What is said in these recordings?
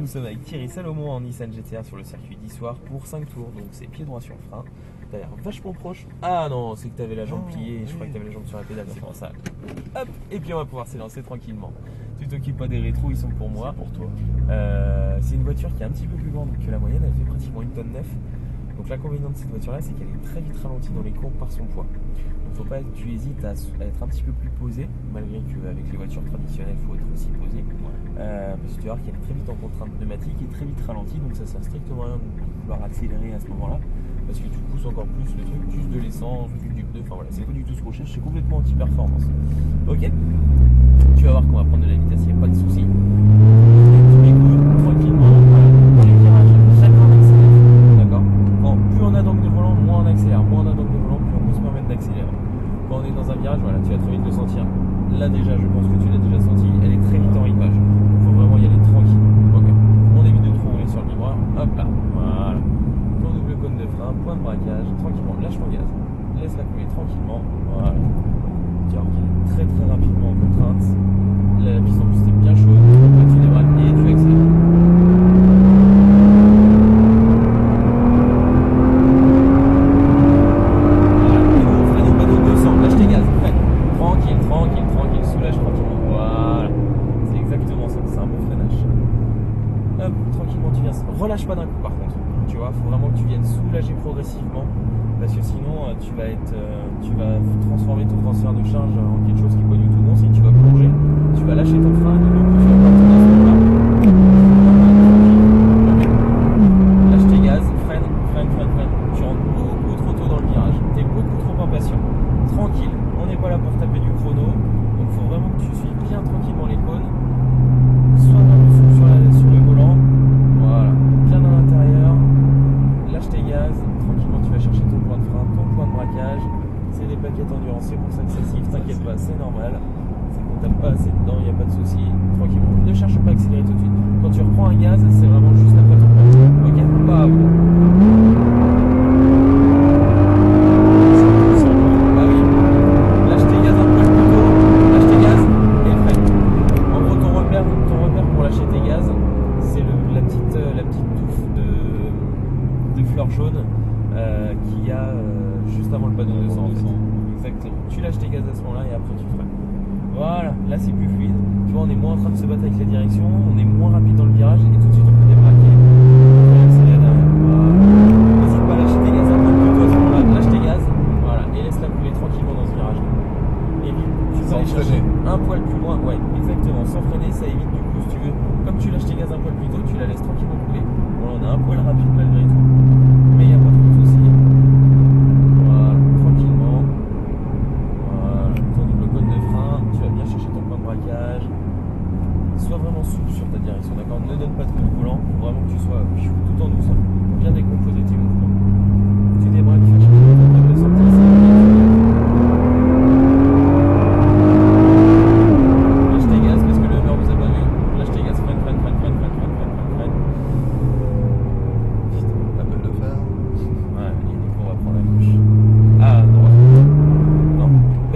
nous sommes avec Thierry Salomon en Nissan GT-R sur le circuit d'Issoire pour 5 tours. Donc c'est pied droit sur le frein. T'as l'air vachement proche. Ah non, c'est que t'avais la jambe pliée. Je crois que t'avais la jambe sur la pédale. C'est pour ça. Hop, et puis on va pouvoir s'élancer tranquillement. Tu t'occupes pas des rétros, ils sont pour moi. C'est pour toi. C'est une voiture qui est un petit peu plus grande que la moyenne. Elle fait pratiquement 1,9 tonne. Donc l'inconvénient de cette voiture-là, c'est qu'elle est très vite ralentie dans les courbes par son poids. Donc faut pas que tu hésites à être un petit peu plus posé, malgré qu'avec les voitures traditionnelles, il faut être aussi posé. Parce que tu vas voir qu'elle est très vite en contrainte pneumatique et très vite ralentie, donc ça sert strictement à rien de vouloir accélérer à ce moment-là. Parce que tu pousses encore plus le truc, juste de l'essence, du pneu, enfin voilà, c'est pas du tout ce qu'on cherche, c'est complètement anti-performance. Ok, tu vas voir qu'on va prendre de la vitesse, il n'y a pas de souci. Tu m'écoutes tranquillement, voilà. Dans les virages, chacun on accélère, d'accord. Plus on a d'angle de volant, moins on accélère, moins on a d'angle de volant, plus on peut se permettre d'accélérer. Quand on est dans un virage, voilà, tu vas très vite le sentir. Là déjà, je pense que tu l'as déjà senti, elle est très vite en ripage. Il faut vraiment y aller tranquille. Ok, on évite de trop rouler sur le vibreur, hop là, voilà. Ton double cône de frein, point de braquage, tranquillement, lâche ton gaz. Laisse-la couler tranquillement, voilà. Tu vas voir qu'elle est très très rapidement en contrainte. Là, la piste en plus est bien chaude, là, tu débraques et tu accélères. Relâche pas d'un coup par contre, tu vois, faut vraiment que tu viennes soulager progressivement parce que sinon tu vas transformer ton transfert de charge en quelque chose qui n'est pas du tout bon. Si tu vas plonger, tu vas lâcher ton frein et donc tu vas partir dans ce moment-là. Lâche tes gaz, freine. Tu rentres beaucoup trop tôt dans le virage, tu es beaucoup trop impatient. Tranquille, on n'est pas là pour taper du chrono, donc il faut vraiment que tu suives bien tranquillement les cônes. Sois vraiment sur le volant. Voilà, bien à l'intérieur, lâche tes gaz, tranquillement tu vas chercher ton point de frein, ton point de braquage, c'est des plaquettes endurance, c'est pour ça que ça siffle, t'inquiète pas, c'est normal, c'est qu'on tape pas assez dedans, il n'y a pas de souci, tranquillement, ne cherche pas à accélérer tout de suite, quand tu reprends un gaz, c'est vraiment juste après ton point, ok, pas à vous. Jaune qu'il y a juste avant le panneau de 200 en fait. Exactement. Tu lâches tes gaz à ce moment-là et après tu freines. Voilà, là c'est plus fluide. Tu vois, on est moins en train de se battre avec la direction, on est moins rapide dans le virage et tout de suite on peut débraquer. On accélère derrière. Voilà. N'hésite pas à lâcher tes gaz un peu plus tôt à ce moment-là. Lâche tes gaz, voilà, et laisse-la couler tranquillement dans ce virage. Évite, tu peux aller chercher un poil plus loin. Ouais, exactement. Sans freiner, ça évite du coup si tu veux. Comme tu lâches tes gaz un poil plus tôt, tu la laisses tranquillement couler. Bon, on a un poil rapide malgré tout. Mais il n'y a pas trop de soucis. Voilà, tranquillement. Voilà, ton double cône de frein, tu vas bien chercher ton point de braquage. Sois vraiment souple sur ta direction, d'accord? Ne donne pas de coup de volant, faut vraiment que tu sois tout en douceur. Bien décomposer tes mouvements. Tu débraques, tu vas chercher ton point de sortie. Lâche tes gaz parce que le mur vous a pas vu. Lâche tes gaz, freine.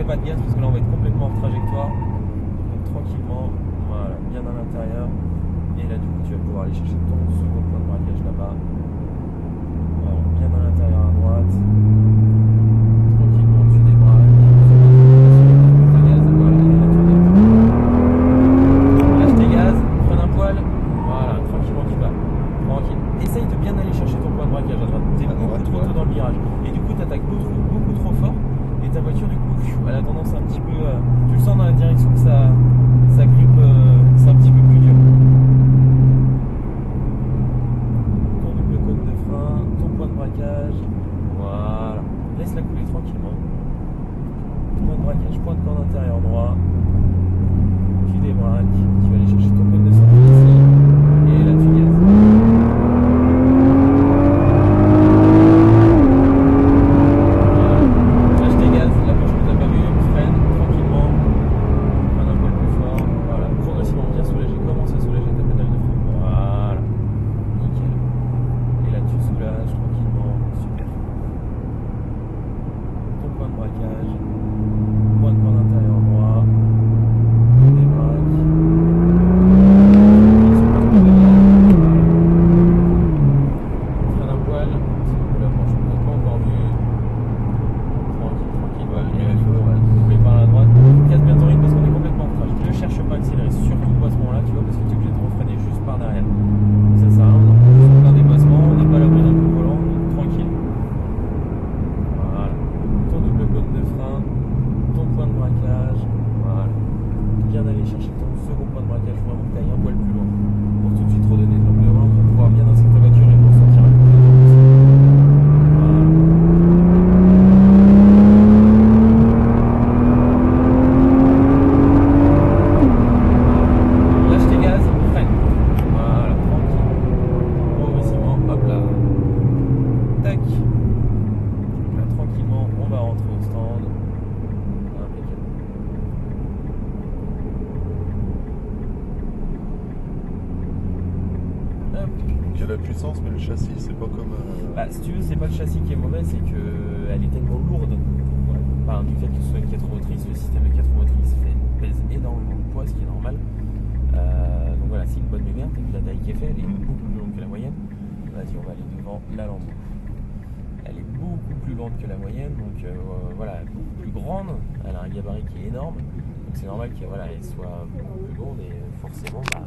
Pas de gaz parce que là on va être complètement hors trajectoire, donc tranquillement, voilà, bien à l'intérieur, et là du coup tu vas pouvoir aller chercher ton second point de braquage là-bas, voilà, bien à l'intérieur à droite, tranquillement tu débraques, voilà, et là tu débraques, lâche tes gaz, freine un poil, voilà, tranquillement tu vas, tranquille, essaye de bien aller chercher ton point de braquage à droite, t'es beaucoup trop tôt dans le virage, et du coup tu attaques beaucoup trop fort. Et ta voiture du coup elle a tendance un petit peu tu le sens dans la direction que ça grippe, c'est un petit peu plus dur. Ton double cône de frein, ton point de braquage, voilà, laisse-la couler tranquillement. Point de braquage, point de corde intérieur droit, tu débraques, tu vas aller chercher ton cône de sortie ici et là tu gazes. qu'il y a la puissance, mais le châssis, c'est pas comme. Bah, si tu veux, c'est pas le châssis qui est mauvais, c'est qu'elle est tellement lourde. Enfin, du fait que ce soit une 4 roues motrices, le système de 4 roues motrices pèse énormément de poids, ce qui est normal. Donc voilà, c'est une bonne lumière. T'as vu la taille qu'elle fait, elle est beaucoup plus longue que la moyenne. Vas-y, on va aller devant la Lambo. Elle est beaucoup plus grande que la moyenne, donc voilà, beaucoup plus grande. Elle a un gabarit qui est énorme, donc c'est normal qu'elle voilà, elle soit beaucoup plus lourde et forcément, bah,